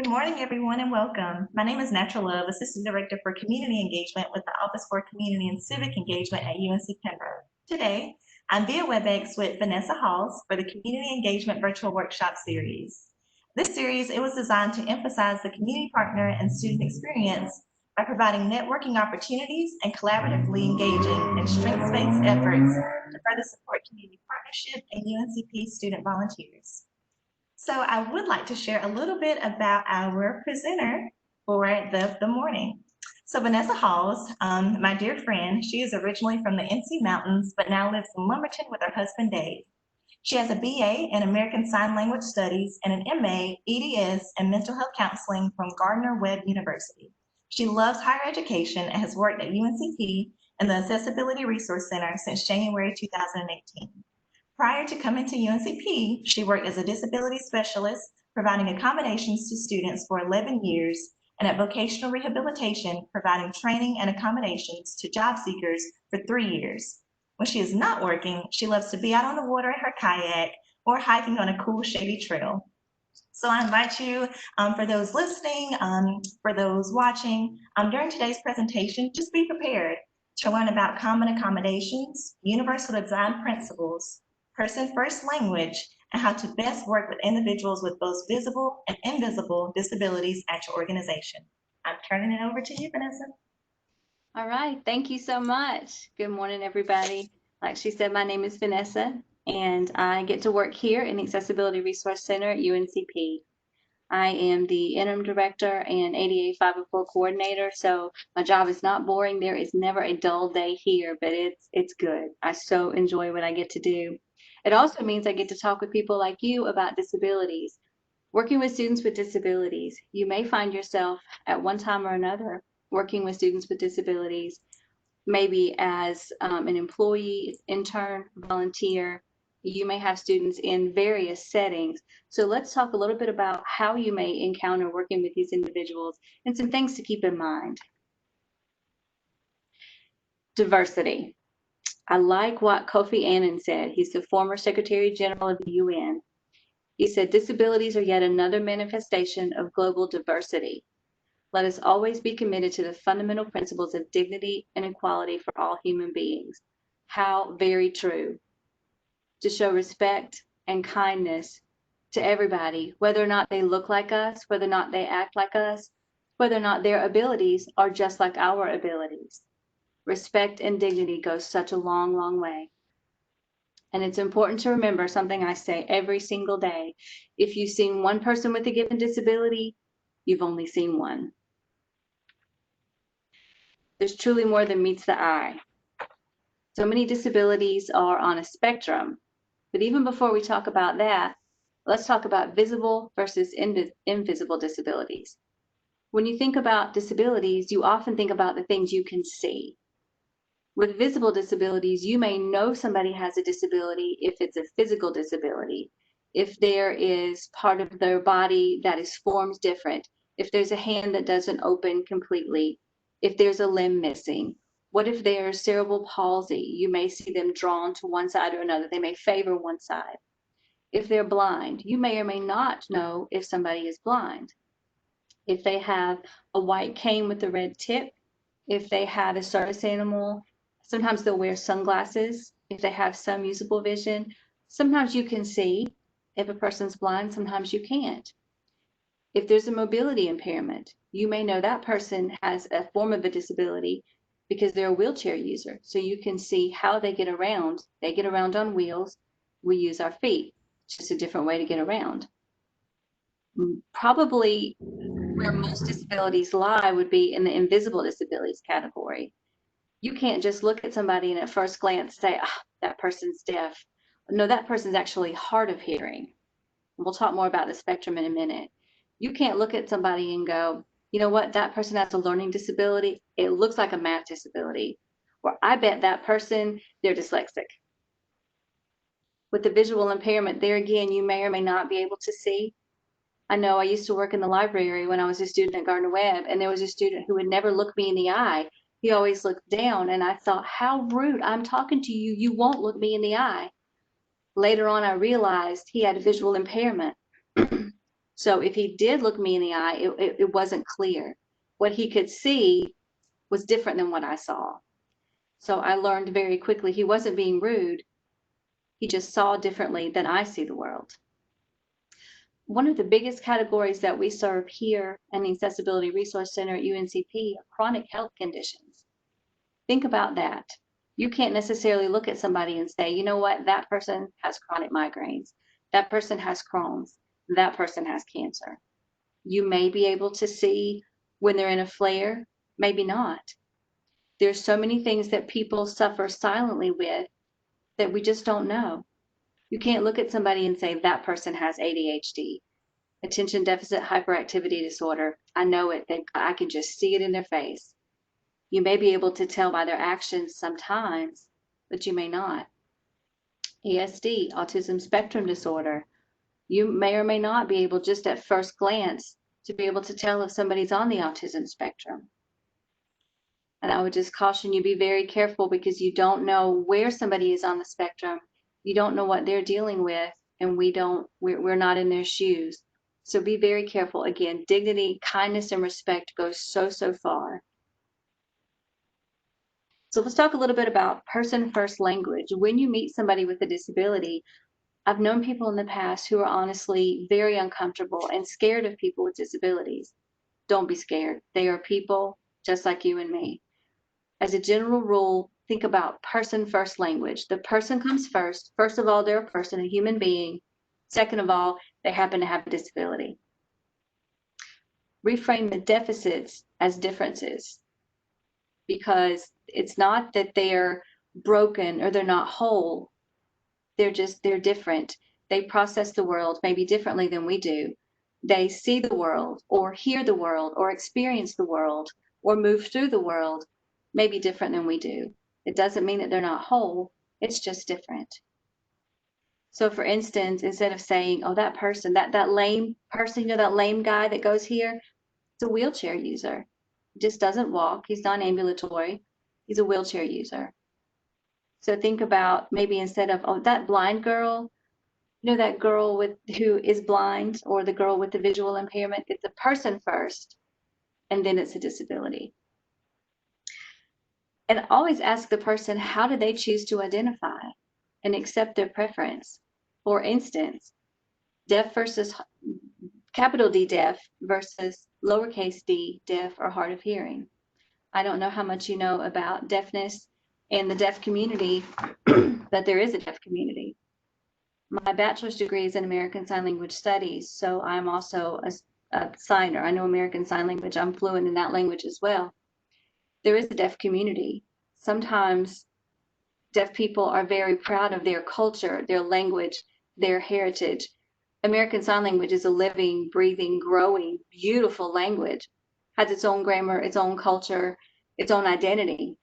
Good morning, everyone, and welcome. My name is Natural Love, Assistant Director for Community Engagement with the Office for Community and Civic Engagement at UNC Pembroke. Today, I'm via WebEx with Vanessa Halls for the Community Engagement Virtual Workshop Series. This series, it was designed to emphasize the community partner and student experience by providing networking opportunities and collaboratively engaging in strengths-based efforts to further support community partnership and UNCP student volunteers. So I would like to share a little bit about our presenter for the morning. So Vanessa Halls, my dear friend, she is originally from the NC Mountains, but now lives in Lumberton with her husband, Dave. She has a BA in American Sign Language Studies and an MA EDS and Mental Health Counseling from Gardner-Webb University. She loves higher education and has worked at UNCP and the Accessibility Resource Center since January 2018. Prior to coming to UNCP, she worked as a disability specialist, providing accommodations to students for 11 years, and at vocational rehabilitation, providing training and accommodations to job seekers for 3 years. When she is not working, she loves to be out on the water in her kayak or hiking on a cool, shady trail. So I invite you, for those listening, for those watching, during today's presentation, just be prepared to learn about common accommodations, universal design principles, person-first language, and how to best work with individuals with both visible and invisible disabilities at your organization. I'm turning it over to you, Vanessa. All right, thank you so much. Good morning, everybody. Like she said, my name is Vanessa, and I get to work here in the Accessibility Resource Center at UNCP. I am the interim director and ADA 504 coordinator, so my job is not boring. There is never a dull day here, but it's good. I so enjoy what I get to do. It also means I get to talk with people like you about disabilities. Working with students with disabilities, you may find yourself at one time or another working with students with disabilities, maybe as an employee, intern, volunteer. You may have students in various settings. So let's talk a little bit about how you may encounter working with these individuals and some things to keep in mind. Diversity. I like what Kofi Annan said. He's the former Secretary General of the UN. He said, disabilities are yet another manifestation of global diversity. Let us always be committed to the fundamental principles of dignity and equality for all human beings. How very true. To show respect and kindness to everybody, whether or not they look like us, whether or not they act like us, whether or not their abilities are just like our abilities. Respect and dignity goes such a long, long way. And it's important to remember something I say every single day. If you've seen one person with a given disability, you've only seen one. There's truly more than meets the eye. So many disabilities are on a spectrum. But even before we talk about that, let's talk about visible versus invisible disabilities. When you think about disabilities, you often think about the things you can see. With visible disabilities, you may know somebody has a disability if it's a physical disability, if there is part of their body that is formed different, if there's a hand that doesn't open completely, if there's a limb missing. What if there's cerebral palsy? You may see them drawn to one side or another. They may favor one side. If they're blind, you may or may not know if somebody is blind. If they have a white cane with a red tip, if they have a service animal, sometimes they'll wear sunglasses if they have some usable vision. Sometimes you can see if a person's blind, sometimes you can't. If there's a mobility impairment, you may know that person has a form of a disability because they're a wheelchair user. So you can see how they get around. They get around on wheels. We use our feet. It's just a different way to get around. Probably where most disabilities lie would be in the invisible disabilities category. You can't just look at somebody and at first glance say, oh, that person's deaf. No, that person's actually hard of hearing. We'll talk more about the spectrum in a minute. You can't look at somebody and go, you know what, that person has a learning disability. It looks like a math disability. Or I bet that person, they're dyslexic. With the visual impairment, there again, you may or may not be able to see. I know I used to work in the library when I was a student at Gardner-Webb, and there was a student who would never look me in the eye. He always looked down, and I thought, how rude. I'm talking to you. You won't look me in the eye. Later on, I realized he had a visual impairment. So if he did look me in the eye, it wasn't clear. What he could see was different than what I saw. So I learned very quickly he wasn't being rude. He just saw differently than I see the world. One of the biggest categories that we serve here in the Accessibility Resource Center at UNCP are chronic health conditions. Think about that. You can't necessarily look at somebody and say, you know what, that person has chronic migraines, that person has Crohn's, that person has cancer. You may be able to see when they're in a flare, maybe not. There's so many things that people suffer silently with that we just don't know. You can't look at somebody and say that person has ADHD, attention deficit hyperactivity disorder. I know it. I can just see it in their face. You may be able to tell by their actions sometimes, but you may not. ASD, autism spectrum disorder. You may or may not be able just at first glance to be able to tell if somebody's on the autism spectrum. And I would just caution you, be very careful because you don't know where somebody is on the spectrum. You don't know what they're dealing with, and we're not in their shoes. So be very careful. Again, dignity, kindness, and respect goes so, so far. So let's talk a little bit about person first language. When you meet somebody with a disability, I've known people in the past who are honestly very uncomfortable and scared of people with disabilities. Don't be scared. They are people just like you and me. As a general rule, think about person first language. The person comes first. First of all, they're a person, a human being. Second of all, they happen to have a disability. Reframe the deficits as differences, because it's not that they're broken or they're not whole. They're different. They process the world maybe differently than we do. They see the world or hear the world or experience the world or move through the world maybe different than we do. It doesn't mean that they're not whole. It's just different. So for instance, instead of saying, oh, that person, that lame person, that lame guy that goes here, it's a wheelchair user. He just doesn't walk. He's non-ambulatory. He's a wheelchair user. So think about maybe instead of, oh, that blind girl, that girl who is blind, or the girl with the visual impairment, it's a person first, and then it's a disability. And always ask the person, how do they choose to identify, and accept their preference. For instance, deaf versus capital D deaf versus lowercase d deaf or hard of hearing. I don't know how much you know about deafness and the deaf community, but there is a deaf community. My bachelor's degree is in American Sign Language Studies, so I'm also a signer. I know American Sign Language. I'm fluent in that language as well. There is a deaf community. Sometimes deaf people are very proud of their culture, their language, their heritage. American Sign Language is a living, breathing, growing, beautiful language. Has its own grammar, its own culture, its own identity.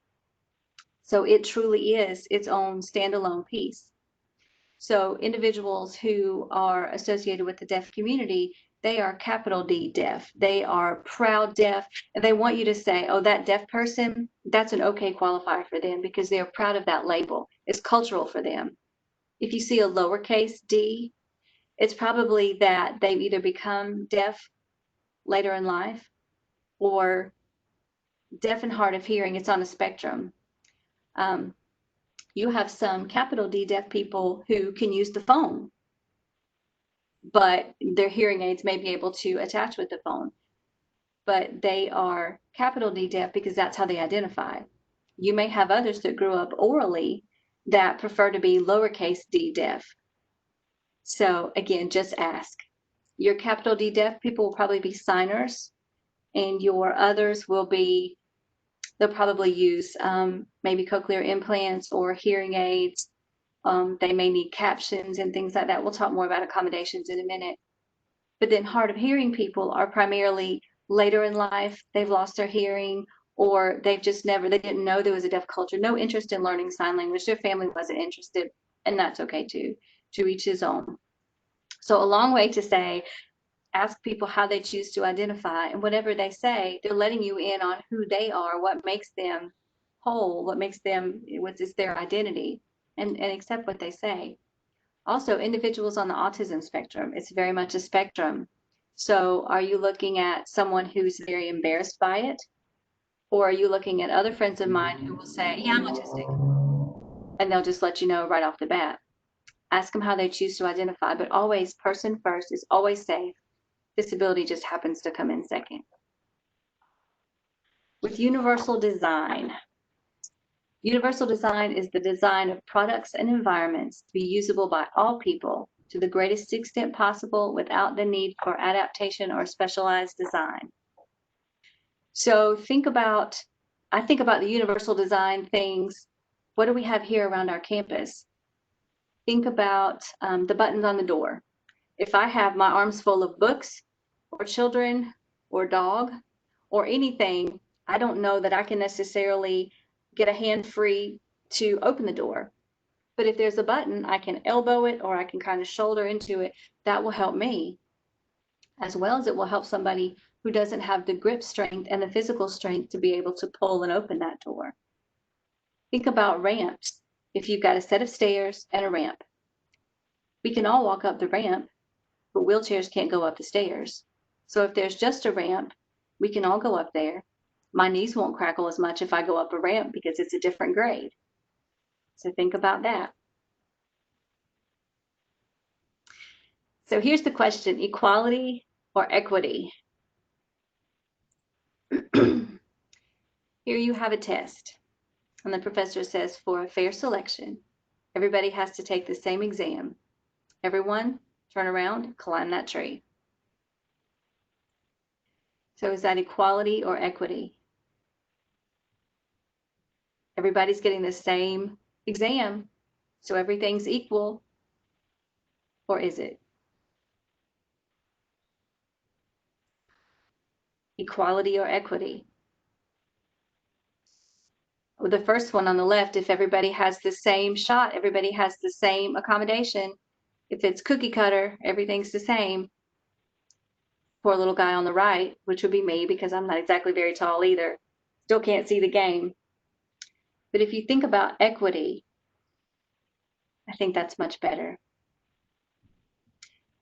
So it truly is its own standalone piece. So individuals who are associated with the deaf community, they are capital D deaf. They are proud deaf, and they want you to say, oh, that deaf person, that's an okay qualifier for them because they're proud of that label. It's cultural for them. If you see a lowercase d, it's probably that they've either become deaf later in life or deaf and hard of hearing. It's on a spectrum. You have some capital D deaf people who can use the phone, but their hearing aids may be able to attach with the phone. But they are capital D deaf because that's how they identify. You may have others that grew up orally that prefer to be lowercase d deaf. So again, just ask. Your capital D deaf people will probably be signers, and your others will be, they'll probably use maybe cochlear implants or hearing aids. They may need captions and things like that. We'll talk more about accommodations in a minute. But then hard of hearing people are primarily later in life. They've lost their hearing, or they didn't know there was a deaf culture, no interest in learning sign language. Their family wasn't interested, and that's okay too, to each his own. So a long way to say, ask people how they choose to identify, and whatever they say, they're letting you in on who they are, what makes them whole, what is their identity, and accept what they say. Also, individuals on the autism spectrum, it's very much a spectrum. So are you looking at someone who's very embarrassed by it? Or are you looking at other friends of mine who will say, yeah, I'm autistic, and they'll just let you know right off the bat? Ask them how they choose to identify, but always person first is always safe. Disability just happens to come in second. With universal design. Universal design is the design of products and environments to be usable by all people to the greatest extent possible without the need for adaptation or specialized design. So I think about the universal design things. What do we have here around our campus? Think about the buttons on the door. If I have my arms full of books or children or dog or anything, I don't know that I can necessarily get a hand free to open the door. But if there's a button, I can elbow it or I can kind of shoulder into it. That will help me, as well as it will help somebody who doesn't have the grip strength and the physical strength to be able to pull and open that door. Think about ramps. If you've got a set of stairs and a ramp, we can all walk up the ramp, but wheelchairs can't go up the stairs. So if there's just a ramp, we can all go up there. My knees won't crackle as much if I go up a ramp because it's a different grade. So think about that. So here's the question: equality or equity? Here you have a test, and the professor says for a fair selection, everybody has to take the same exam. Everyone, turn around, climb that tree. So is that equality or equity? Everybody's getting the same exam, so everything's equal, or is it? Equality or equity? Well, the first one on the left, if everybody has the same shot, everybody has the same accommodation. If it's cookie cutter, everything's the same. Poor little guy on the right, which would be me because I'm not exactly very tall either, still can't see the game. But if you think about equity, I think that's much better.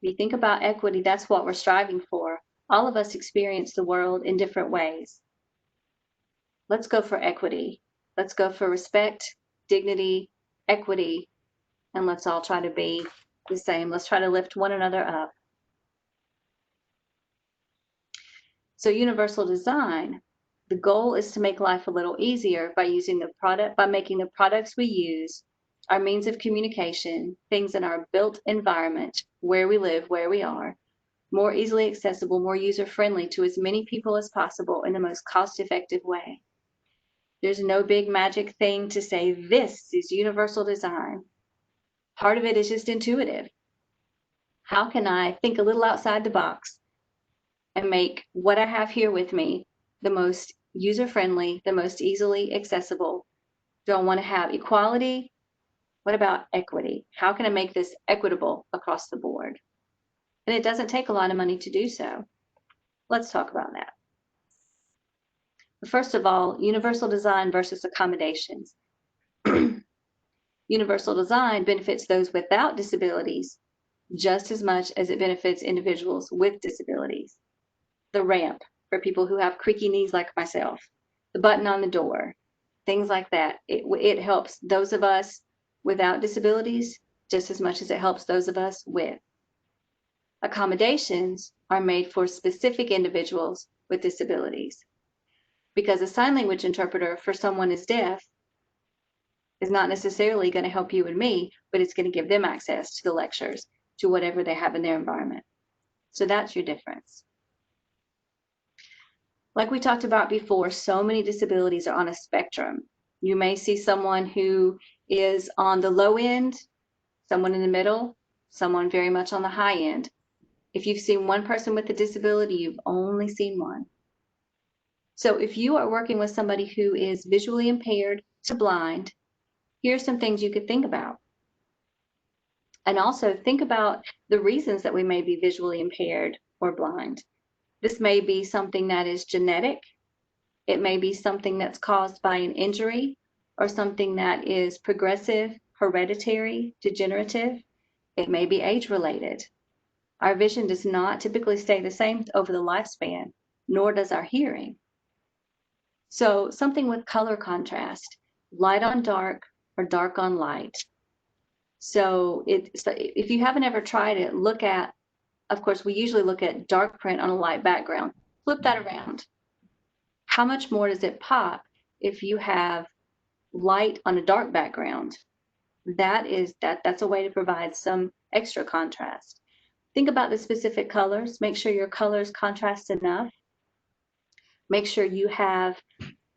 If you think about equity, that's what we're striving for. All of us experience the world in different ways. Let's go for equity. Let's go for respect, dignity, equity, and let's all try to be the same. Let's try to lift one another up. So universal design, the goal is to make life a little easier by making the products we use, our means of communication, things in our built environment, where we live, where we are, more easily accessible, more user-friendly to as many people as possible in the most cost-effective way. There's no big magic thing to say, this is universal design. Part of it is just intuitive. How can I think a little outside the box and make what I have here with me the most user-friendly, the most easily accessible? Do I want to have equality? What about equity? How can I make this equitable across the board? And it doesn't take a lot of money to do so. Let's talk about that. First of all, universal design versus accommodations. Universal design benefits those without disabilities just as much as it benefits individuals with disabilities. The ramp for people who have creaky knees like myself, the button on the door, things like that. It helps those of us without disabilities just as much as it helps those of us with. Accommodations are made for specific individuals with disabilities, because a sign language interpreter for someone who's deaf is not necessarily going to help you and me, but it's going to give them access to the lectures, to whatever they have in their environment. So that's your difference. Like we talked about before, so many disabilities are on a spectrum. You may see someone who is on the low end, someone in the middle, someone very much on the high end. If you've seen one person with a disability, you've only seen one. So if you are working with somebody who is visually impaired to blind, here's some things you could think about. And also think about the reasons that we may be visually impaired or blind. This may be something that is genetic. It may be something that's caused by an injury or something that is progressive, hereditary, degenerative. It may be age-related. Our vision does not typically stay the same over the lifespan, nor does our hearing. So something with color contrast, light on dark or dark on light. So if you haven't ever tried it, look at, of course, we usually look at dark print on a light background. Flip that around. How much more does it pop if you have light on a dark background? That's a way to provide some extra contrast. Think about the specific colors. Make sure your colors contrast enough. Make sure you have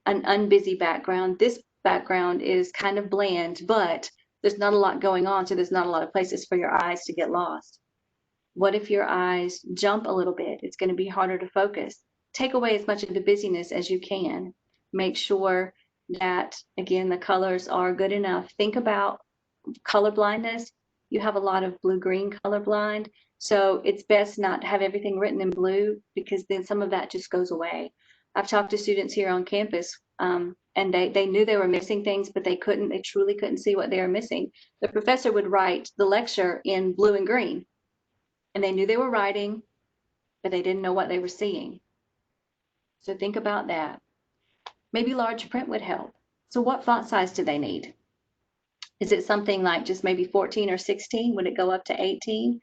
an unbusy background. This background is kind of bland, but there's not a lot going on, so there's not a lot of places for your eyes to get lost. What if your eyes jump a little bit? It's going to be harder to focus. Take away as much of the busyness as you can. Make sure that, again, the colors are good enough. Think about color blindness. You have a lot of blue-green color blind, so it's best not to have everything written in blue because then some of that just goes away. I've talked to students here on campus, and they knew they were missing things, but they truly couldn't see what they were missing. The professor would write the lecture in blue and green, and they knew they were writing, but they didn't know what they were seeing. So think about that. Maybe large print would help. So what font size do they need? Is it something like just maybe 14 or 16? Would it go up to 18?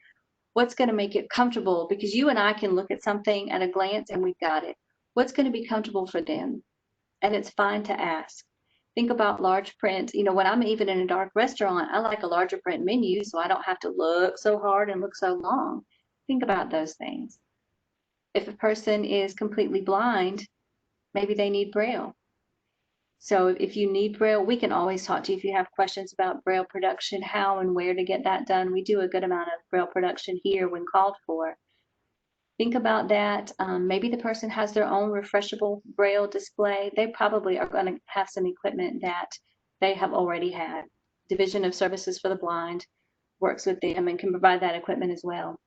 What's going to make it comfortable? Because you and I can look at something at a glance and we've got it. What's going to be comfortable for them? And it's fine to ask. Think about large print. You know, when I'm even in a dark restaurant, I like a larger print menu so I don't have to look so hard and look so long. Think about those things. If a person is completely blind, maybe they need Braille. So if you need Braille, we can always talk to you if you have questions about Braille production, how and where to get that done. We do a good amount of Braille production here when called for. Think about that. Maybe the person has their own refreshable Braille display. They probably are going to have some equipment that they have already had. Division of Services for the Blind works with them and can provide that equipment as well.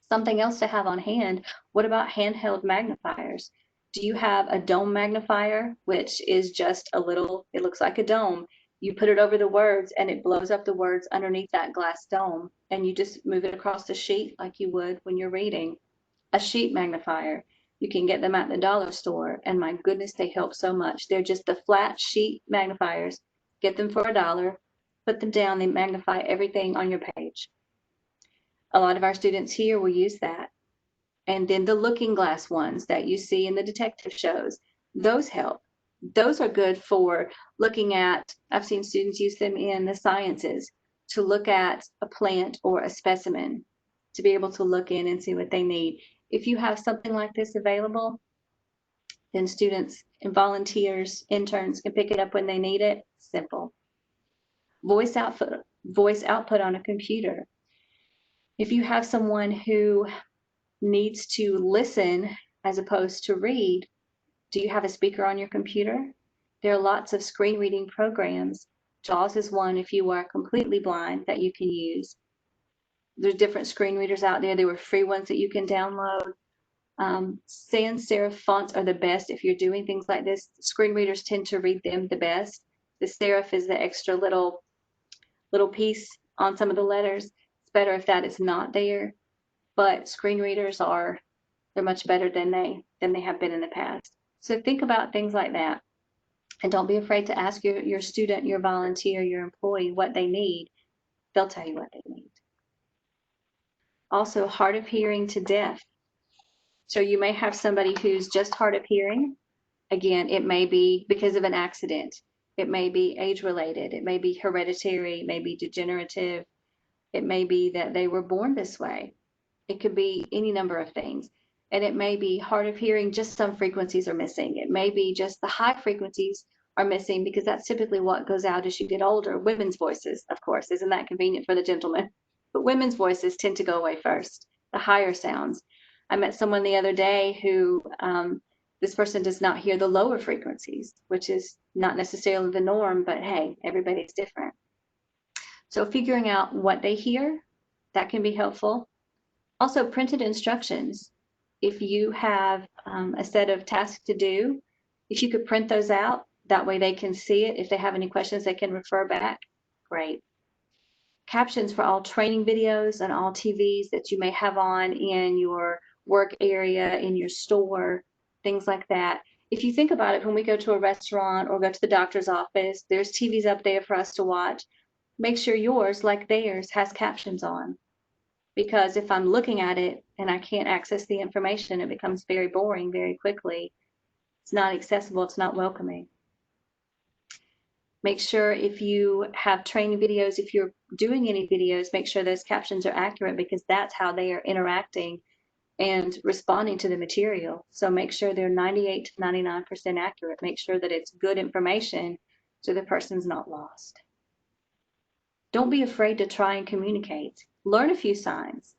Something else to have on hand, what about handheld magnifiers? Do you have a dome magnifier, which is just a little, it looks like a dome. You put it over the words and it blows up the words underneath that glass dome, and you just move it across the sheet like you would when you're reading. A sheet magnifier, you can get them at the dollar store, and my goodness, they help so much. They're just the flat sheet magnifiers. Get them for $1, put them down, they magnify everything on your page. A lot of our students here will use that. And then the looking glass ones that you see in the detective shows, those help. Those are good for looking at, I've seen students use them in the sciences to look at a plant or a specimen, to be able to look in and see what they need. If you have something like this available, then students and volunteers, interns can pick it up when they need it. Simple. Voice output on a computer. If you have someone who needs to listen as opposed to read, do you have a speaker on your computer? There are lots of screen reading programs. JAWS is one if you are completely blind that you can use. There's different screen readers out there. There were free ones that you can download. Sans serif fonts are the best if you're doing things like this. Screen readers tend to read them the best. The serif is the extra little piece on some of the letters. It's better if that is not there, but screen readers they're much better than they have been in the past. So think about things like that, and don't be afraid to ask your student, your volunteer, your employee what they need. They'll tell you what they need. Also, hard of hearing to deaf. So you may have somebody who's just hard of hearing. Again, it may be because of an accident. It may be age-related. It may be hereditary. It may be degenerative. It may be that they were born this way. It could be any number of things. And it may be hard of hearing, just some frequencies are missing. It may be just the high frequencies are missing because that's typically what goes out as you get older. Women's voices, of course, isn't that convenient for the gentleman? But women's voices tend to go away first, the higher sounds. I met someone the other day who, this person does not hear the lower frequencies, which is not necessarily the norm, but hey, everybody's different. So figuring out what they hear, that can be helpful. Also, printed instructions. If you have a set of tasks to do, if you could print those out, that way they can see it. If they have any questions, they can refer back. Great. captions for all training videos and all TVs that you may have on in your work area, in your store, things like that. If you think about it, when we go to a restaurant or go to the doctor's office, there's TVs up there for us to watch. Make sure yours, like theirs, has captions on. Because if I'm looking at it and I can't access the information, it becomes very boring very quickly. It's not accessible, it's not welcoming. Make sure if you have training videos, if you're doing any videos, make sure those captions are accurate because that's how they are interacting and responding to the material. So make sure they're 98 to 99% accurate. Make sure that it's good information so the person's not lost. Don't be afraid to try and communicate. Learn a few signs.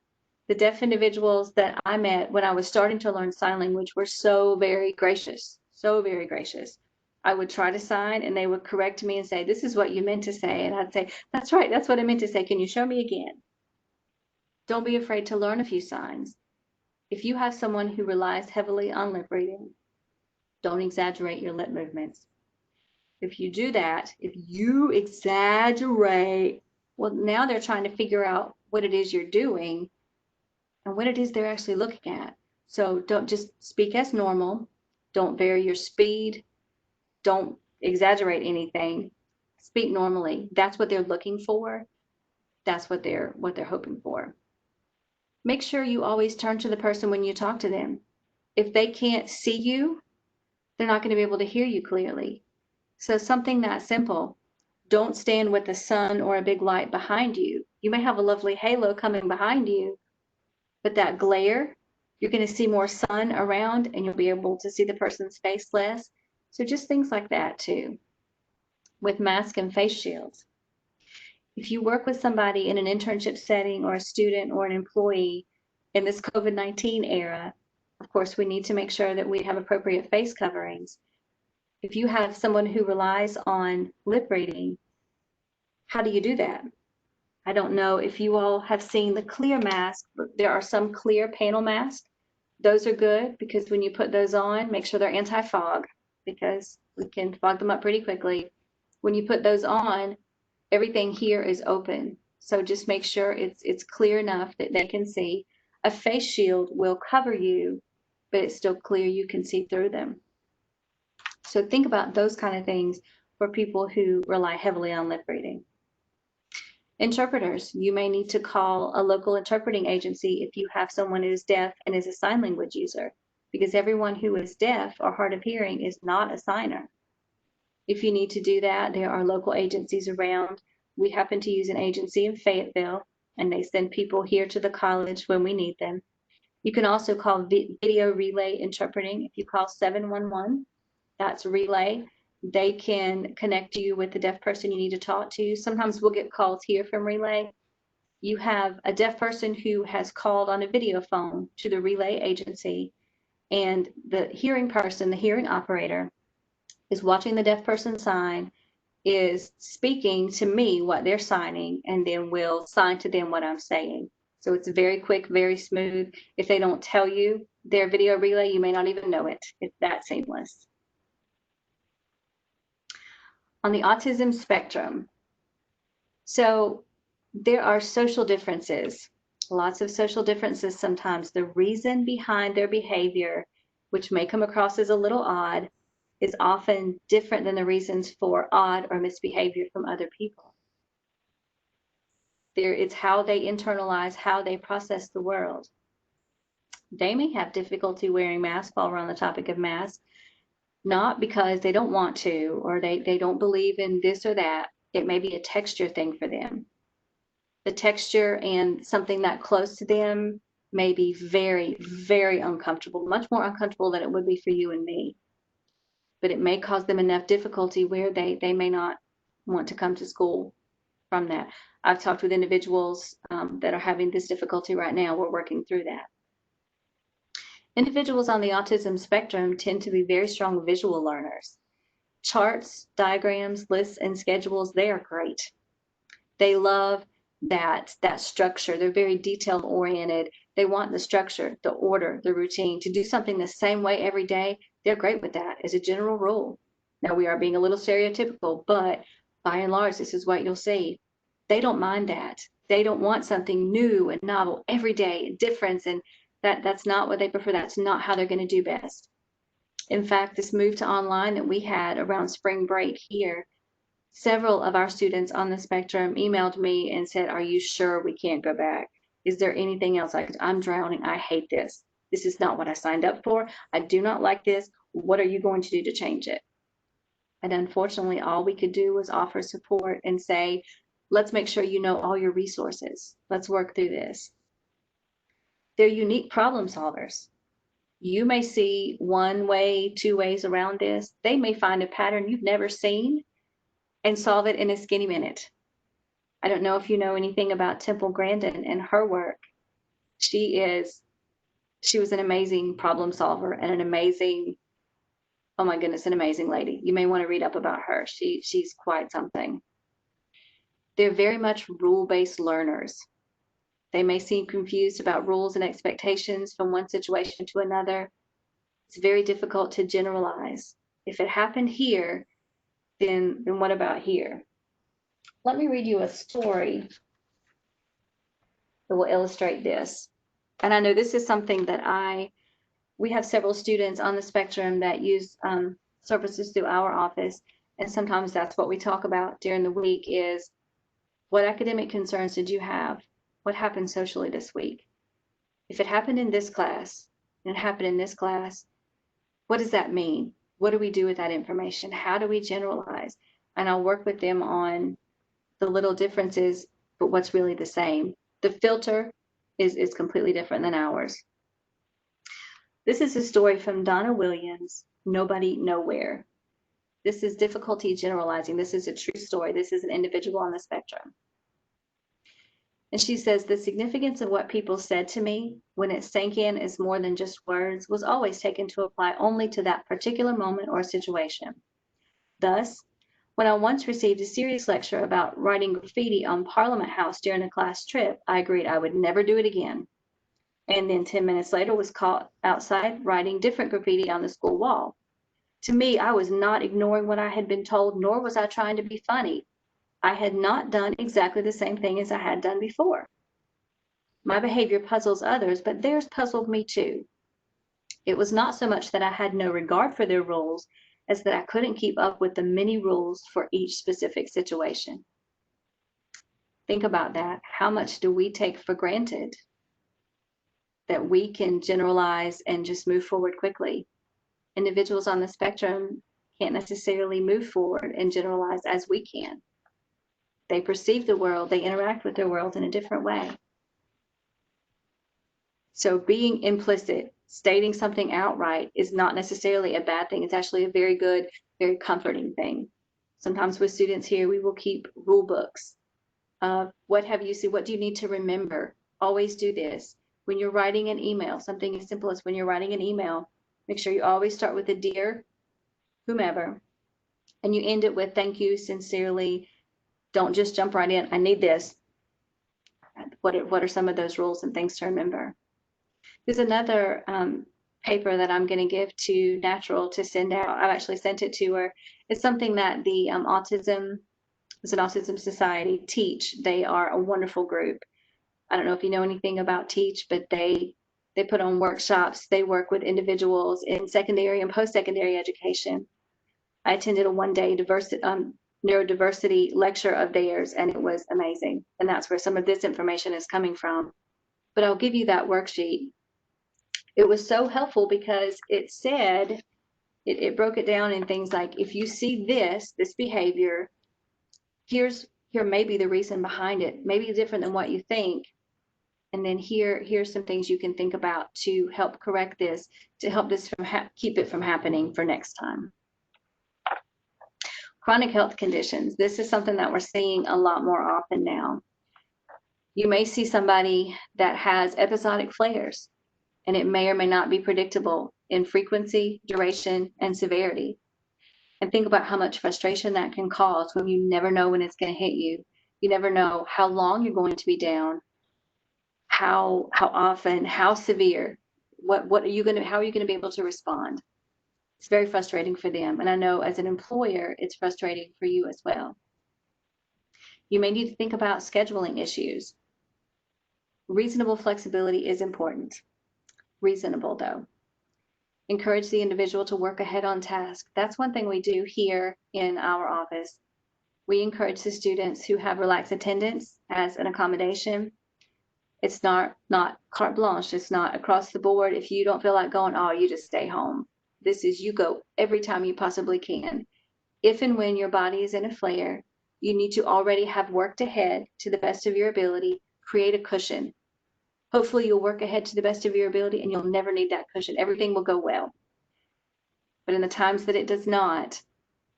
The deaf individuals that I met when I was starting to learn sign language were so very gracious, so very gracious. I would try to sign and they would correct me and say, this is what you meant to say. And I'd say, that's right, that's what I meant to say. Can you show me again? Don't be afraid to learn a few signs. If you have someone who relies heavily on lip reading, don't exaggerate your lip movements. If you do that, if you exaggerate, well, now they're trying to figure out what it is you're doing and what it is they're actually looking at. So don't just speak as normal. Don't vary your speed. Don't exaggerate anything. Speak normally. That's what they're looking for. That's what they're hoping for. Make sure you always turn to the person when you talk to them. If they can't see you, they're not going to be able to hear you clearly. So something that simple. Don't stand with the sun or a big light behind you. You may have a lovely halo coming behind you, but that glare, you're going to see more sun around and you'll be able to see the person's face less. So just things like that too. With mask and face shields. If you work with somebody in an internship setting or a student or an employee in this COVID-19 era, of course, we need to make sure that we have appropriate face coverings. If you have someone who relies on lip reading, how do you do that? I don't know if you all have seen the clear mask, but there are some clear panel masks. Those are good because when you put those on, make sure they're anti-fog because we can fog them up pretty quickly. When you put those on, everything here is open. So just make sure it's clear enough that they can see. A face shield will cover you, but it's still clear you can see through them. So think about those kind of things for people who rely heavily on lip reading. Interpreters, you may need to call a local interpreting agency if you have someone who is deaf and is a sign language user, because everyone who is deaf or hard of hearing is not a signer. If you need to do that, there are local agencies around. We happen to use an agency in Fayetteville, and they send people here to the college when we need them. You can also call video relay interpreting. If you call 711, that's relay. They can connect you with the deaf person you need to talk to. Sometimes we'll get calls here from relay. You have a deaf person who has called on a video phone to the relay agency, and the hearing person, the hearing operator, is watching the deaf person sign, is speaking to me what they're signing, and then will sign to them what I'm saying. So it's very quick, very smooth. If they don't tell you their video relay, you may not even know it. It's that seamless. On the autism spectrum, so there are social differences, lots of social differences sometimes. The reason behind their behavior, which may come across as a little odd, is often different than the reasons for odd or misbehavior from other people. It's how they internalize, how they process the world. They may have difficulty wearing masks while we're on the topic of masks, not because they don't want to or they don't believe in this or that. It may be a texture thing for them. The texture and something that close to them may be very, very uncomfortable, much more uncomfortable than it would be for you and me. But it may cause them enough difficulty where they may not want to come to school from that. I've talked with individuals that are having this difficulty right now. We're working through that. Individuals on the autism spectrum tend to be very strong visual learners. Charts, diagrams, lists, and schedules, they are great. They love that structure. They're very detail oriented. They want the structure, the order, the routine. To do something the same way every day, they're great with that as a general rule. Now we are being a little stereotypical, but by and large, this is what you'll see. They don't mind that. They don't want something new and novel every day and difference, and that's not what they prefer. That's not how they're going to do best. In fact, this move to online that we had around spring break here, several of our students on the spectrum emailed me and said, "Are you sure we can't go back? Is there anything else? I'm drowning. I hate this. This is not what I signed up for. I do not like this. What are you going to do to change it?" And unfortunately, all we could do was offer support and say, let's make sure you know all your resources. Let's work through this. They're unique problem solvers. You may see one way, two ways around this. They may find a pattern you've never seen and solve it in a skinny minute. I don't know if you know anything about Temple Grandin and her work. She was an amazing problem solver and an amazing, oh my goodness, an amazing lady. You may want to read up about her. She's quite something. They're very much rule-based learners. They may seem confused about rules and expectations from one situation to another. It's very difficult to generalize. If it happened here, then what about here? Let me read you a story that will illustrate this. And I know this is something that we have several students on the spectrum that use services through our office. And sometimes that's what we talk about during the week is, what academic concerns did you have? What happened socially this week? If it happened in this class and it happened in this class, what does that mean? What do we do with that information? How do we generalize? And I'll work with them on the little differences, but what's really the same. The filter is completely different than ours. This is a story from Donna Williams, Nobody Nowhere. This is difficulty generalizing. This is a true story. This is an individual on the spectrum. And she says, the significance of what people said to me when it sank in as more than just words was always taken to apply only to that particular moment or situation. Thus, when I once received a serious lecture about writing graffiti on Parliament House during a class trip, I agreed I would never do it again. And then 10 minutes later was caught outside writing different graffiti on the school wall. To me, I was not ignoring what I had been told, nor was I trying to be funny. I had not done exactly the same thing as I had done before. My behavior puzzles others, but theirs puzzled me too. It was not so much that I had no regard for their rules as that I couldn't keep up with the many rules for each specific situation. Think about that. How much do we take for granted that we can generalize and just move forward quickly? Individuals on the spectrum can't necessarily move forward and generalize as we can. They perceive the world, they interact with their world in a different way. So being implicit, stating something outright is not necessarily a bad thing. It's actually a very good, very comforting thing. Sometimes with students here, we will keep rule books. What have you seen? What do you need to remember? Always do this. When you're writing an email, something as simple as when you're writing an email, make sure you always start with a dear whomever, and you end it with thank you, sincerely. Don't just jump right in. I need this. What are some of those rules and things to remember? There's another paper that I'm going to give to Natural to send out. I've actually sent it to her. It's something that the Autism Society teach. They are a wonderful group. I don't know if you know anything about Teach, but they put on workshops. They work with individuals in secondary and post-secondary education. I attended a one-day neurodiversity lecture of theirs, and it was amazing. And that's where some of this information is coming from. But I'll give you that worksheet. It was so helpful because it said, it broke it down in things like, if you see this behavior, here may be the reason behind it, maybe different than what you think. And then here's some things you can think about to help correct this, to help this keep it from happening for next time. Chronic health conditions. This is something that we're seeing a lot more often now. You may see somebody that has episodic flares, and it may or may not be predictable in frequency, duration, and severity. And think about how much frustration that can cause when you never know when it's going to hit you. You never know how long you're going to be down, how often, how severe, how are you going to be able to respond? It's very frustrating for them. And I know as an employer, it's frustrating for you as well. You may need to think about scheduling issues. Reasonable flexibility is important. Reasonable, though. Encourage the individual to work ahead on task. That's one thing we do here in our office. We encourage the students who have relaxed attendance as an accommodation. It's not carte blanche. It's not across the board. If you don't feel like going, oh, you just stay home. This is you go every time you possibly can. If and when your body is in a flare, you need to already have worked ahead to the best of your ability. Create a cushion. Hopefully you'll work ahead to the best of your ability and you'll never need that cushion. Everything will go well. But in the times that it does not,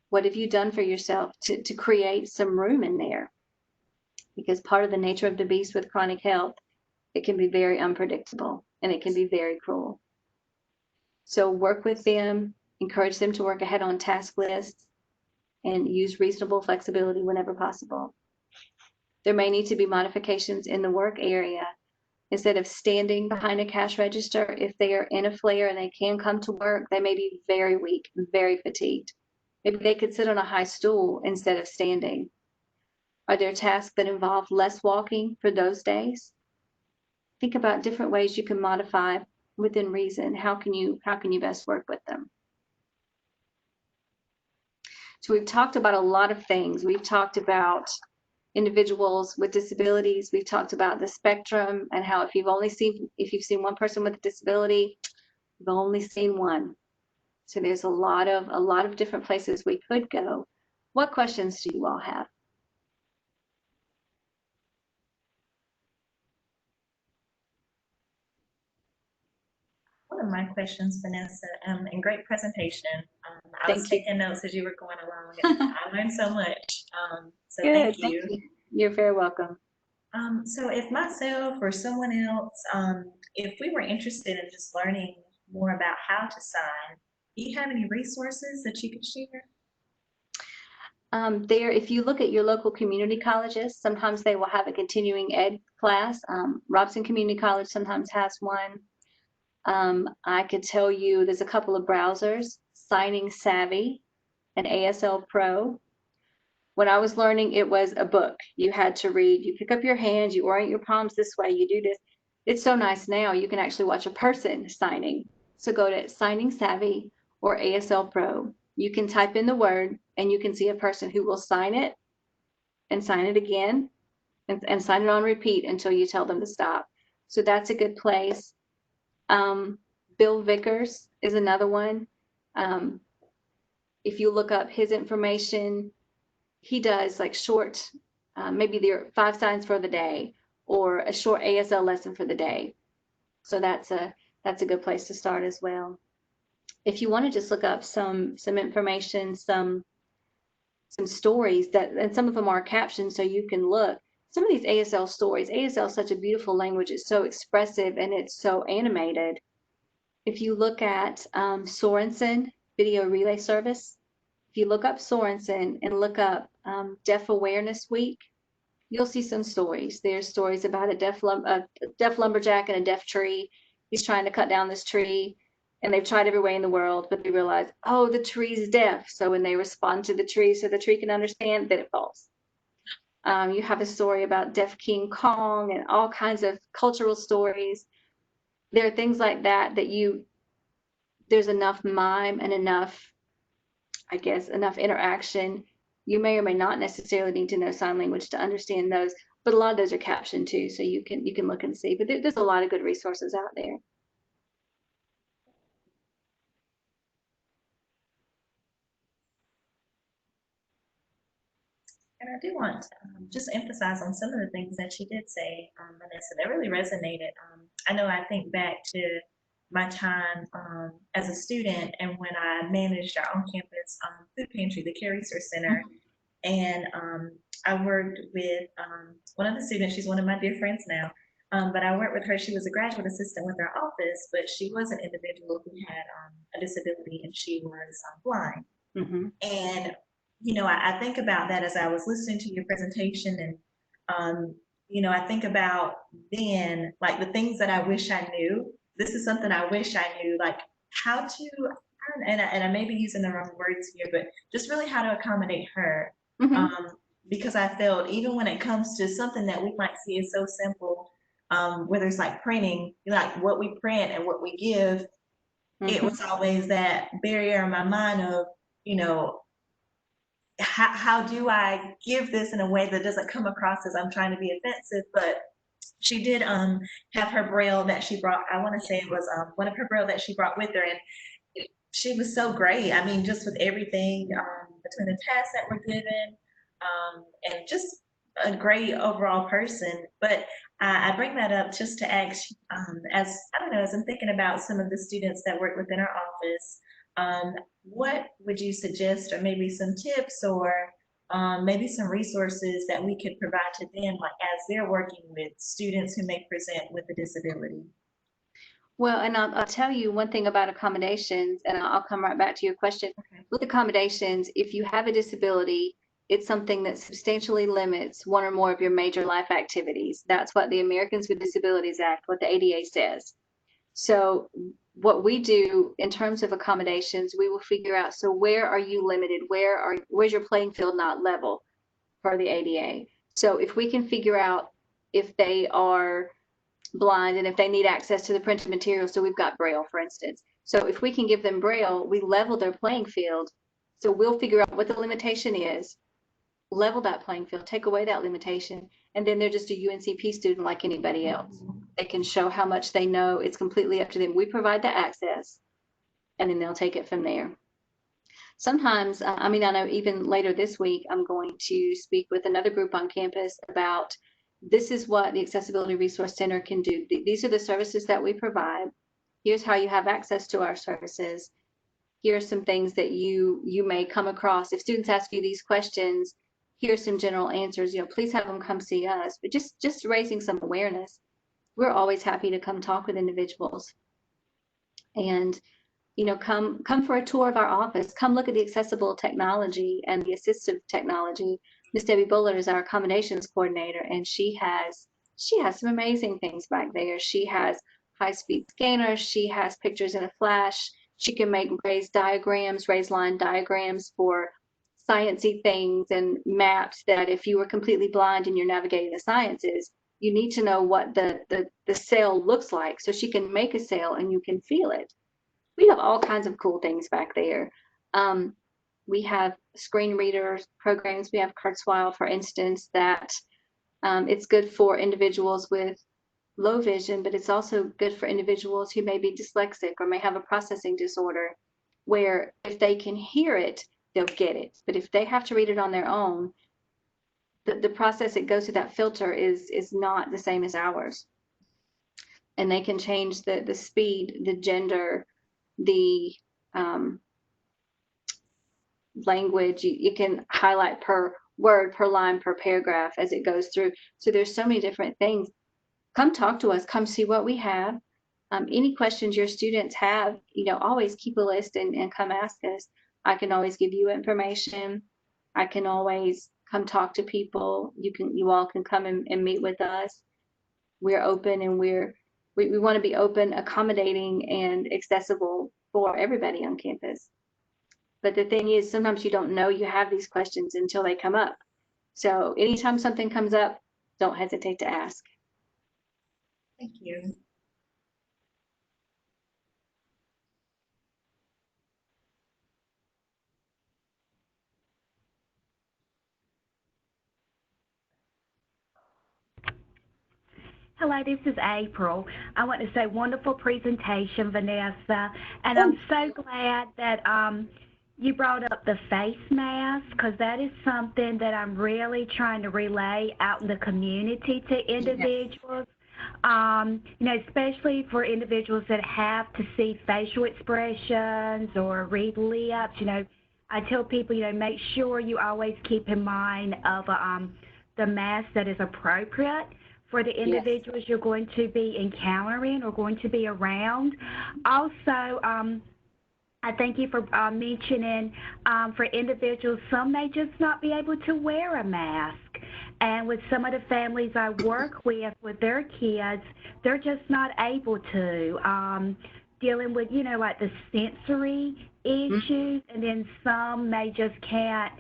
what have you done for yourself to create some room in there? Because part of the nature of the beast with chronic health, it can be very unpredictable and it can be very cruel. So work with them, encourage them to work ahead on task lists, and use reasonable flexibility whenever possible. There may need to be modifications in the work area. Instead of standing behind a cash register, if they are in a flare and they can come to work, they may be very weak, very fatigued. Maybe they could sit on a high stool instead of standing. Are there tasks that involve less walking for those days? Think about different ways you can modify within reason. How can you best work with them? So we've talked about a lot of things. We've talked about individuals with disabilities. We've talked about the spectrum and how if you've seen one person with a disability, you've only seen one. So there's a lot of different places we could go. What questions do you all have? One of my questions, Vanessa, and great presentation. I was Thank you. taking notes as you were going along, and I learned so much. So Good, thank thank you. you. You're very welcome. So if myself or someone else, if we were interested in just learning more about how to sign, do you have any resources that you could share? If you look at your local community colleges, sometimes they will have a continuing ed class. Robson Community College sometimes has one. I could tell you there's a couple of browsers, Signing Savvy and ASL Pro. When I was learning, it was a book. You had to read, you pick up your hands, you orient your palms this way, you do this. It's so nice now, you can actually watch a person signing. So go to Signing Savvy or ASL Pro. You can type in the word and you can see a person who will sign it and sign it again and sign it on repeat until you tell them to stop. So that's a good place. Bill Vickers is another one. If you look up his information, he does like short, maybe there are 5 signs for the day or a short ASL lesson for the day. So that's a good place to start as well. If you want to just look up some information, some stories and some of them are captioned so you can look. Some of these ASL stories, ASL is such a beautiful language. It's so expressive and it's so animated. If you look at Sorensen Video Relay Service, if you look up Sorensen and look up Deaf Awareness Week, you'll see some stories. There's stories about a deaf lumberjack and a deaf tree. He's trying to cut down this tree, and they've tried every way in the world, but they realize, oh, the tree's deaf. So when they respond to the tree so the tree can understand, then it falls. You have a story about Deaf King Kong and all kinds of cultural stories. There are things like that there's enough mime and enough, I guess, enough interaction. You may or may not necessarily need to know sign language to understand those, but a lot of those are captioned too, so you can look and see. But there's a lot of good resources out there. And I do want to just emphasize on some of the things that you did say, Vanessa, that really resonated. I know I think back to my time as a student and when I managed our on-campus food pantry, the Care Resource Center, and I worked with one of the students. She's one of my dear friends now, but I worked with her. She was a graduate assistant with our office, but she was an individual who had a disability and she was blind. Mm-hmm. And I think about that as I was listening to your presentation, and I think about then, like the things that I wish I knew. This is something I wish I knew, like how to, and I may be using the wrong words here, but just really how to accommodate her. Mm-hmm. because I felt even when it comes to something that we might see as so simple, whether it's like printing, like what we print and what we give, it Mhm. was always that barrier in my mind of, you know, how do I give this in a way that doesn't come across as I'm trying to be offensive? But she did have her braille that she brought. I want to say it was one of her braille that she brought with her, and she was so great. I mean, just with everything between the tasks that were given, and just a great overall person. But I bring that up just to ask, as I don't know, as I'm thinking about some of the students that work within our office, what would you suggest, or maybe some tips, or maybe some resources that we could provide to them, like as they're working with students who may present with a disability? Well, and I'll tell you one thing about accommodations, and I'll come right back to your question. Okay. With accommodations, if you have a disability, it's something that substantially limits one or more of your major life activities. That's what the Americans with Disabilities Act, what the ADA says. So what we do in terms of accommodations, we will figure out, so where are you limited? Where's your playing field not level for the ADA? So if we can figure out if they are blind and if they need access to the printed material, so we've got Braille, for instance. So if we can give them Braille, we level their playing field. So we'll figure out what the limitation is, level that playing field, take away that limitation, and then they're just a UNCP student like anybody else. They can show how much they know. It's completely up to them. We provide the access, and then they'll take it from there. Sometimes, I mean, I know even later this week, I'm going to speak with another group on campus about this is what the Accessibility Resource Center can do. These are the services that we provide. Here's how you have access to our services. Here are some things that you may come across. If students ask you these questions, here's some general answers. You know, please have them come see us. But just raising some awareness. We're always happy to come talk with individuals and come for a tour of our office. Come look at the accessible technology and the assistive technology. Miss Debbie Bullard is our accommodations coordinator, and she has some amazing things back there. She has high-speed scanners. She has pictures in a flash. She can make raised line diagrams for sciencey things and maps that if you were completely blind and you're navigating the sciences, you need to know what the cell looks like so she can make a cell and you can feel it. We have all kinds of cool things back there. Um, we have screen readers programs. We have Kurzweil, for instance, that it's good for individuals with low vision, but it's also good for individuals who may be dyslexic or may have a processing disorder, where if they can hear it, they'll get it. But if they have to read it on their own, the process it goes through that filter is not the same as ours. And they can change the speed, the gender, the language. You can highlight per word, per line, per paragraph as it goes through. So there's so many different things. Come talk to us. Come see what we have. Any questions your students have, always keep a list and come ask us. I can always give you information. I can always come talk to people. You all can come and meet with us. We're open, and we want to be open, accommodating, and accessible for everybody on campus. But the thing is, sometimes you don't know you have these questions until they come up. So anytime something comes up, don't hesitate to ask. Thank you. Hello, this is April. I want to say wonderful presentation, Vanessa, and I'm so glad that you brought up the face mask, because that is something that I'm really trying to relay out in the community to individuals. Especially for individuals that have to see facial expressions or read lips. I tell people, make sure you always keep in mind of the mask that is appropriate for the individuals you're going to be encountering or going to be around. Also, I thank you for mentioning for individuals, some may just not be able to wear a mask. And with some of the families I work with their kids, they're just not able to. Dealing with, like the sensory issues, and then some may just can't,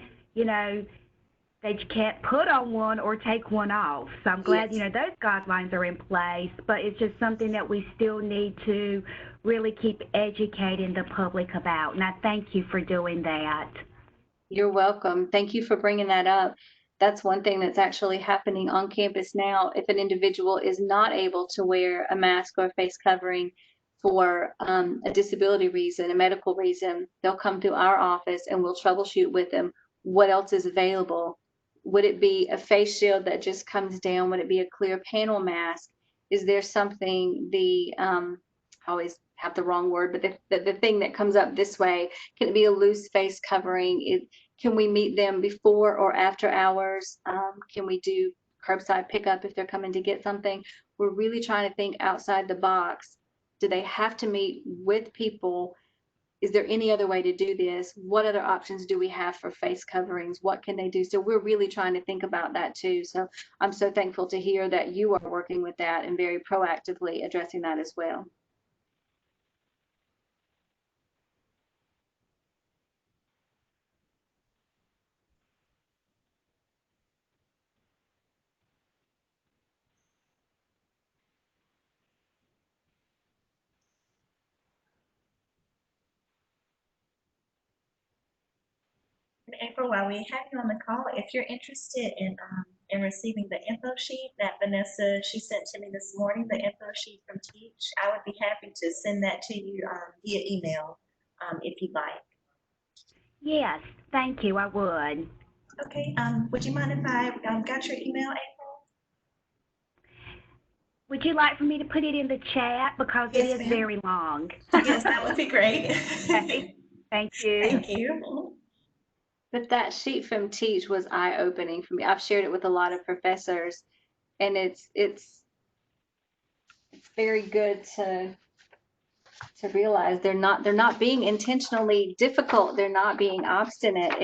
that you can't put on one or take one off. So I'm glad, Yes. those guidelines are in place, but it's just something that we still need to really keep educating the public about. And I thank you for doing that. You're welcome. Thank you for bringing that up. That's one thing that's actually happening on campus now. If an individual is not able to wear a mask or a face covering for a disability reason, a medical reason, they'll come through our office and we'll troubleshoot with them what else is available. Would it be a face shield that just comes down? Would it be a clear panel mask? Is there something, I always have the wrong word, but the thing that comes up this way, can it be a loose face covering? Can we meet them before or after hours? Can we do curbside pickup if they're coming to get something? We're really trying to think outside the box. Do they have to meet with people? Is there any other way to do this? What other options do we have for face coverings? What can they do? So we're really trying to think about that too. So I'm so thankful to hear that you are working with that and very proactively addressing that as well. And April, while we have you on the call, if you're interested in receiving the info sheet that Vanessa, she sent to me this morning, the info sheet from Teach, I would be happy to send that to you via email if you'd like. Yes, thank you, I would. Okay, would you mind if I got your email, April? Would you like for me to put it in the chat because it Yes, is ma'am. very long? Yes, that would be great. Okay, thank you. Thank you. But that sheet from Teach was eye-opening for me. I've shared it with a lot of professors, and it's very good to realize they're not being intentionally difficult. They're not being obstinate.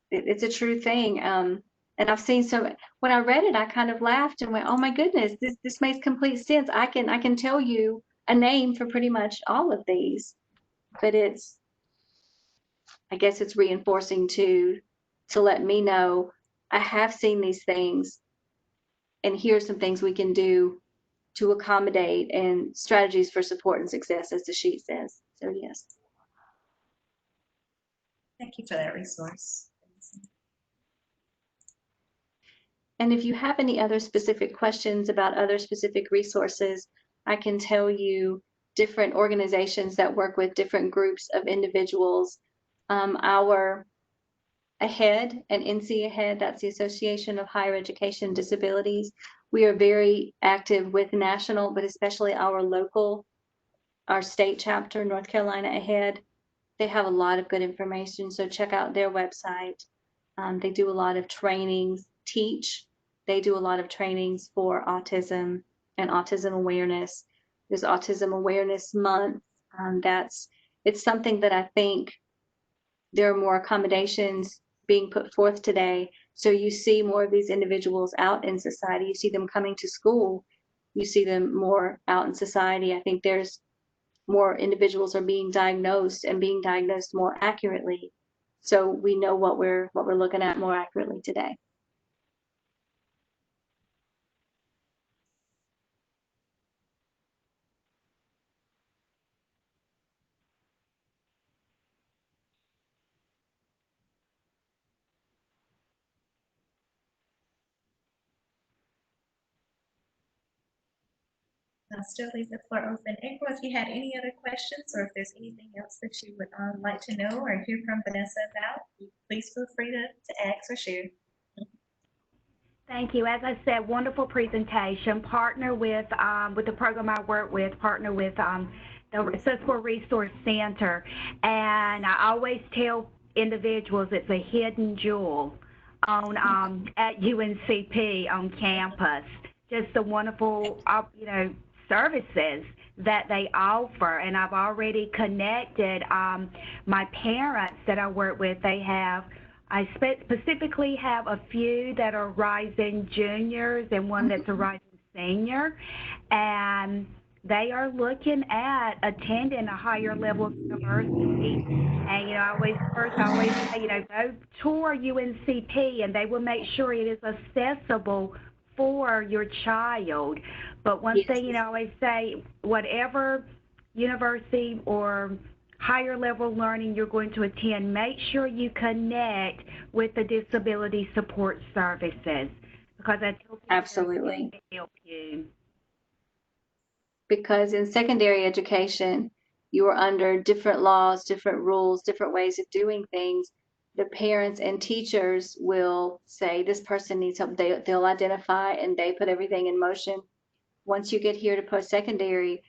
It's a true thing. And I've seen so when I read it, I kind of laughed and went, "Oh my goodness, this makes complete sense. I can tell you a name for pretty much all of these." But I guess it's reinforcing to let me know I have seen these things, and here's some things we can do to accommodate and strategies for support and success, as the sheet says. So yes. Thank you for that resource. And if you have any other specific questions about other specific resources, I can tell you different organizations that work with different groups of individuals. Our AHEAD and NC AHEAD, that's the Association of Higher Education Disabilities. We are very active with national, but especially our local, our state chapter, North Carolina AHEAD. They have a lot of good information, so check out their website. They do a lot of trainings, Teach. They do a lot of trainings for autism and autism awareness. There's Autism Awareness Month. It's something that I think there are more accommodations being put forth today. So you see more of these individuals out in society. You see them coming to school. You see them more out in society. I think there's more individuals are being diagnosed and being diagnosed more accurately. So we know what we're looking at more accurately today. I'll still leave the floor open. April, if you had any other questions or if there's anything else that you would like to know or hear from Vanessa about, please feel free to ask or share. Thank you. As I said, wonderful presentation. Partner with the program I work with, partner with the Accessible Resource Center. And I always tell individuals it's a hidden jewel on at UNCP on campus. Just the wonderful, services that they offer. And I've already connected my parents that I work with. I specifically have a few that are rising juniors and one that's a rising senior. And they are looking at attending a higher level of university. And, I always say, go tour UNCP and they will make sure it is accessible for your child. But one Yes. thing, I always say, whatever university or higher level learning you're going to attend, make sure you connect with the disability support services, because I tell people Absolutely. they're to help you. Because in secondary education, you are under different laws, different rules, different ways of doing things. The parents and teachers will say, this person needs help. They'll identify and they put everything in motion. Once you get here to post-secondary,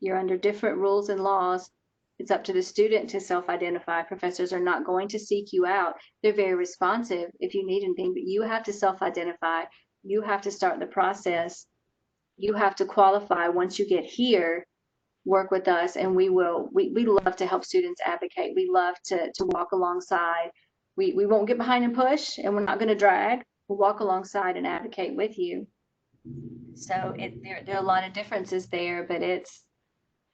you're under different rules and laws. It's up to the student to self-identify. Professors are not going to seek you out. They're very responsive if you need anything, but you have to self-identify. You have to start the process. You have to qualify once you get here, work with us, and we love to help students advocate. We love to walk alongside. We won't get behind and push, and we're not going to drag. We'll walk alongside and advocate with you. So there are a lot of differences there, but it's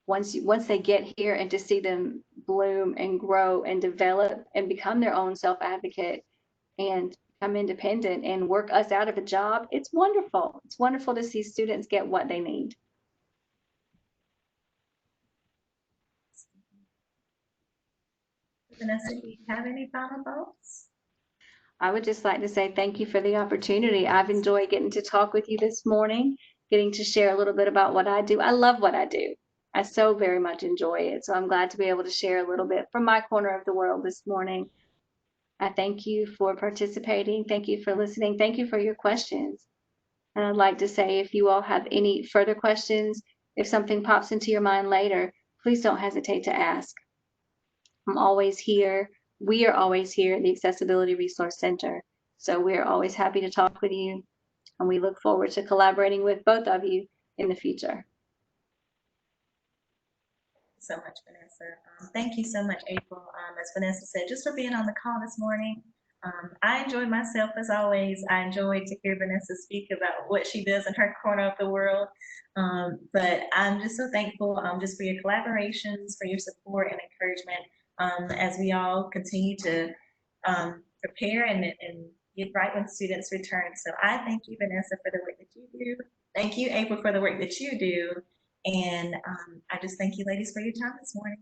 once they get here and to see them bloom and grow and develop and become their own self-advocate and become independent and work us out of a job, it's wonderful. It's wonderful to see students get what they need. Vanessa, do you have any final thoughts? I would just like to say thank you for the opportunity. I've enjoyed getting to talk with you this morning, getting to share a little bit about what I do. I love what I do. I so very much enjoy it. So I'm glad to be able to share a little bit from my corner of the world this morning. I thank you for participating. Thank you for listening. Thank you for your questions. And I'd like to say, if you all have any further questions, if something pops into your mind later, please don't hesitate to ask. I'm always here. We are always here at the Accessibility Resource Center. So we're always happy to talk with you, and we look forward to collaborating with both of you in the future. So much, Vanessa. Thank you so much, April. As Vanessa said, just for being on the call this morning. I enjoyed myself as always. I enjoyed to hear Vanessa speak about what she does in her corner of the world. But I'm just so thankful just for your collaborations, for your support and encouragement as we all continue to prepare and get right when students return. So I thank you, Vanessa, for the work that you do. Thank you, April, for the work that you do. And I just thank you, ladies, for your time this morning.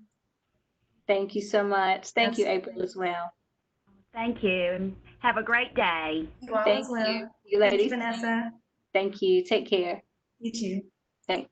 Thank you so much. Thank you, Absolutely. April, as well. Thank you, and have a great day. You all Thank as well. you. You Thank ladies. you, Vanessa. Thank you. Take care. You too. Thanks.